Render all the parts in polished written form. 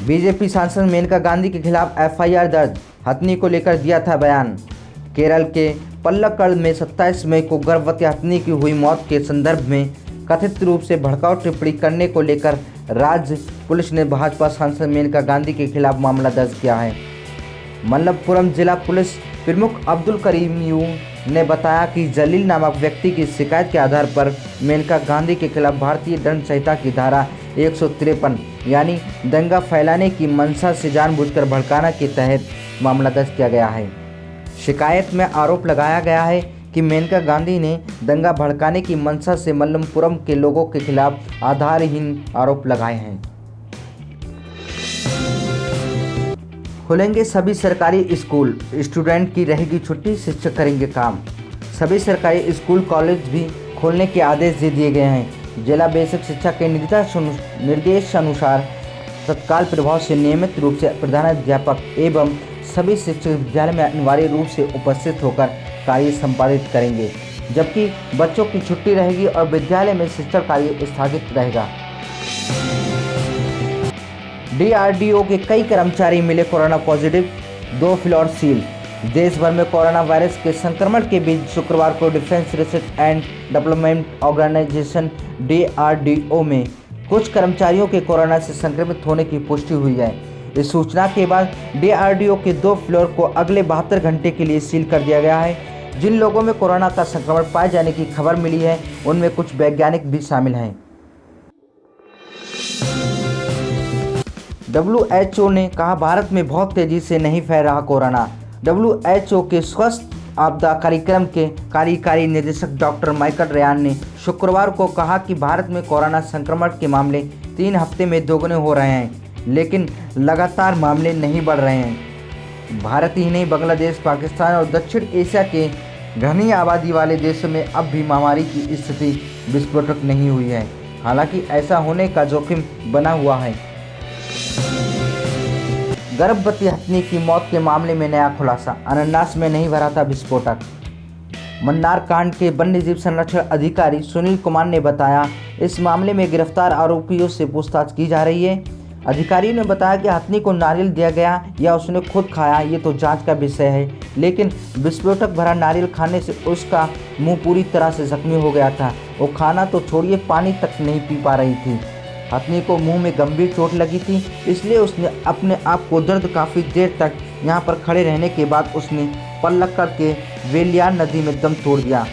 BJP सांसद मेनका गांधी के खिलाफ एफआईआर दर्ज, हथनी को लेकर दिया था बयान। केरल के पल्लक्कड़ में 27 मई को गर्भवती हथनी की हुई मौत के संदर्भ में कथित रूप से भड़काऊ टिप्पणी करने को लेकर राज्य पुलिस ने भाजपा सांसद मेनका गांधी के खिलाफ मामला दर्ज किया है। मलप्पुरम जिला पुलिस प्रमुख अब्दुल करीम यू ने बताया कि जलील नामक व्यक्ति की शिकायत के आधार पर मेनका गांधी के खिलाफ भारतीय दंड संहिता की धारा 153 यानी दंगा फैलाने की मंशा से जानबूझकर भड़काना के तहत मामला दर्ज किया गया है। शिकायत में आरोप लगाया गया है कि मेनका गांधी ने दंगा भड़काने की मंशा से मलप्पुरम के लोगों के खिलाफ आधारहीन आरोप लगाए हैं। खुलेंगे सभी सरकारी स्कूल, स्टूडेंट की रहेगी छुट्टी, शिक्षक करेंगे काम। सभी सरकारी स्कूल कॉलेज भी खोलने के आदेश दे दिए गए हैं। जिला बेसिक शिक्षा के निर्देशानुसार तत्काल प्रभाव से नियमित रूप से प्रधानाध्यापक एवं सभी शिक्षक विद्यालय में अनिवार्य रूप से उपस्थित होकर कार्य संपादित करेंगे, जबकि बच्चों की छुट्टी रहेगी और विद्यालय में शिक्षण कार्य स्थगित रहेगा। डीआरडीओ के कई कर्मचारी मिले कोरोना पॉजिटिव, 2 फ्लोर सील। देश भर में कोरोना वायरस के संक्रमण के बीच शुक्रवार को defence research and development organisation DRDO में कुछ कर्मचारियों के कोरोना से संक्रमित होने की पुष्टि हुई है। इस सूचना के बाद डीआरडीओ के 2 फ्लोर को अगले 72 घंटे के लिए सील कर दिया गया है। जिन लोगों में कोरोना का संक्रमण पाए जाने की खबर मिली है उनमें कुछ वैज्ञानिक भी शामिल हैं। WHO ने कहा भारत में बहुत तेजी से नहीं फैल रहा कोरोना। WHO के स्वास्थ्य आपदा कार्यक्रम के कार्यकारी निदेशक डॉक्टर माइकल रयान ने शुक्रवार को कहा कि भारत में कोरोना संक्रमण के मामले 3 हफ्ते में दोगुने हो रहे हैं, लेकिन लगातार मामले नहीं बढ़ रहे हैं। भारत ही नहीं, बांग्लादेश, पाकिस्तान और दक्षिण एशिया के घनी आबादी वाले देशों में अब भी महामारी की स्थिति विस्फोटक नहीं हुई है। हालांकि ऐसा होने का जोखिम बना हुआ है। गर्भवती हथनी की मौत के मामले में नया खुलासा, अनानास में नहीं भरा था विस्फोटक। मन्नार कांड के वन्यजीव संरक्षण अधिकारी सुनील कुमार ने बताया, इस मामले में गिरफ्तार आरोपियों से पूछताछ की जा रही है। अधिकारी ने बताया कि हथनी को नारियल दिया गया या उसने खुद खाया, ये तो जांच का विषय है, लेकिन विस्फोटक भरा नारियल खाने से उसका मुंह पूरी तरह से जख्मी हो गया था। वो खाना तो छोड़िए, पानी तक नहीं पी पा रही थी। हथनी को मुंह में गंभीर चोट लगी थी, इसलिए उसने अपने आप को दर्द काफ़ी देर तक यहाँ पर खड़े रहने के बाद उसने पल्लक्कड़ के वेलियार नदी में दम तोड़ दिया।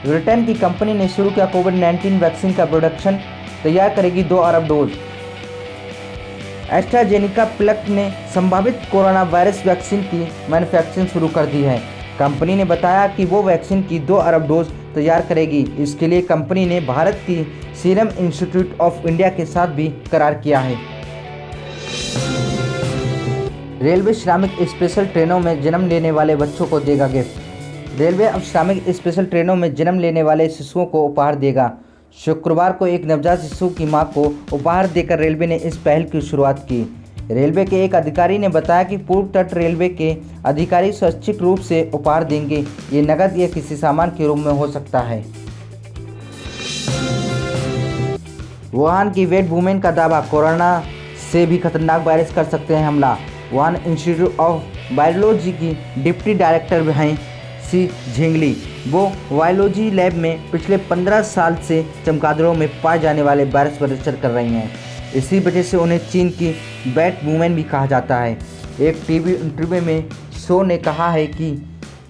ब्रिटेन की कंपनी ने शुरू किया कोविड-19 वैक्सीन का प्रोडक्शन, तैयार करेगी 2 अरब डोज। एस्ट्राजेनेका प्लक ने संभावित कोरोना वायरस वैक्सीन की मैन्युफैक्चरिंग शुरू कर दी है। कंपनी ने बताया कि वो वैक्सीन की 2 अरब डोज तैयार करेगी। इसके लिए कंपनी ने भारत की सीरम इंस्टीट्यूट ऑफ इंडिया के साथ भी करार किया है। रेलवे श्रमिक स्पेशल ट्रेनों में जन्म लेने वाले बच्चों को देगा गिफ्ट। रेलवे अब श्रमिक स्पेशल ट्रेनों में जन्म लेने वाले शिशुओं को उपहार देगा। शुक्रवार को एक नवजात शिशु की मां को उपहार देकर रेलवे ने इस पहल की शुरुआत की। रेलवे के एक अधिकारी ने बताया कि पूर्व तट रेलवे के अधिकारी स्वैच्छिक रूप से उपहार देंगे। ये नकद या किसी सामान के रूप में हो सकता है। वुहान की वेट वुमेन का दावा, कोरोना से भी खतरनाक वायरस कर सकते हैं हमला। वुहान इंस्टीट्यूट ऑफ वायरोलॉजी की डिप्टी डायरेक्टर हैं सी झिंगली। वो वायरोलॉजी लैब में पिछले 15 साल से चमगादड़ों में पाए जाने वाले वायरस पर रिसर्च कर रही हैं। इसी वजह से उन्हें चीन की बैट वुमेन भी कहा जाता है। एक टीवी इंटरव्यू में शो ने कहा है कि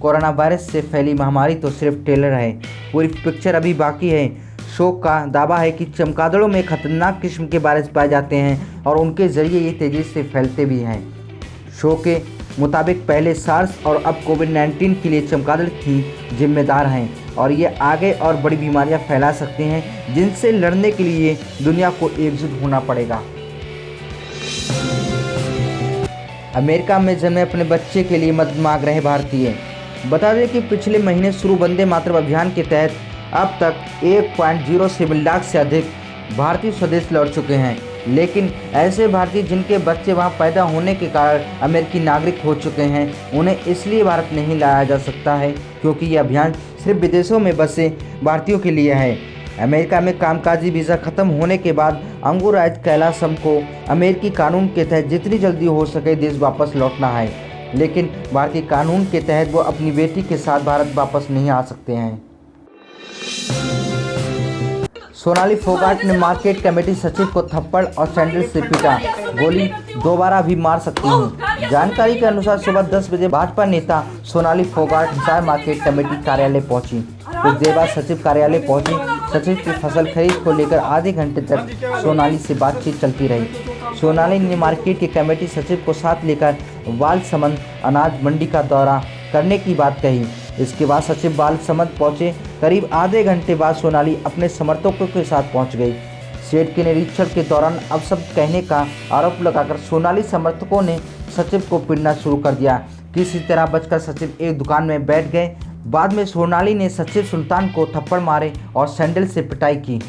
कोरोना वायरस से फैली महामारी तो सिर्फ ट्रेलर है, पूरी पिक्चर अभी बाकी है। शो का दावा है कि चमगादड़ों में खतरनाक किस्म के वायरस पाए जाते हैं और उनके जरिए ये तेज़ी से फैलते भी हैं। शो के मुताबिक पहले सार्स और अब कोविड-19 के लिए चमगादड़ ही जिम्मेदार हैं और ये आगे और बड़ी बीमारियां फैला सकते हैं, जिनसे लड़ने के लिए दुनिया को एकजुट होना पड़ेगा। अमेरिका में जन्मे अपने बच्चे के लिए मदद मांग रहे भारतीय। बता दें कि पिछले महीने शुरू वंदे मातरम अभियान के तहत अब तक 1.07 लाख से अधिक भारतीय स्वदेश लौट चुके हैं, लेकिन ऐसे भारतीय जिनके बच्चे वहां पैदा होने के कारण अमेरिकी नागरिक हो चुके हैं, उन्हें इसलिए भारत नहीं लाया जा सकता है क्योंकि यह अभियान सिर्फ विदेशों में बसे भारतीयों के लिए है। अमेरिका में कामकाजी वीज़ा खत्म होने के बाद अंगुराज कैलासम को अमेरिकी कानून के तहत जितनी जल्दी हो सके देश वापस लौटना है, लेकिन भारतीय कानून के तहत वो अपनी बेटी के साथ भारत वापस नहीं आ सकते हैं। सोनाली फोगाट ने मार्केट कमेटी सचिव को थप्पड़ और सैंडल से पीटा, गोली दोबारा भी मार सकती हूँ। जानकारी के अनुसार सुबह 10 बजे भाजपा नेता सोनाली फोगाट हिसार मार्केट कमेटी कार्यालय पहुंची। कुछ देर बाद सचिव कार्यालय पहुंची। सचिव की फसल खरीद को लेकर आधे घंटे तक सोनाली से बातचीत चलती रही। सोनाली ने मार्केट के कमेटी सचिव को साथ लेकर वालसमंद अनाज मंडी का दौरा करने की बात कही। इसके बाद सचिव वालसमंद पहुंचे। करीब आधे घंटे बाद सोनाली अपने समर्थकों के साथ पहुंच गई। शेड के निरीक्षण के दौरान अपशब्द कहने का आरोप लगाकर सोनाली समर्थकों ने सचिव को पीटना शुरू कर दिया। किसी तरह बचकर सचिव एक दुकान में बैठ गए। बाद में सोनाली ने सचिव सुल्तान को थप्पड़ मारे और सैंडल से पिटाई की।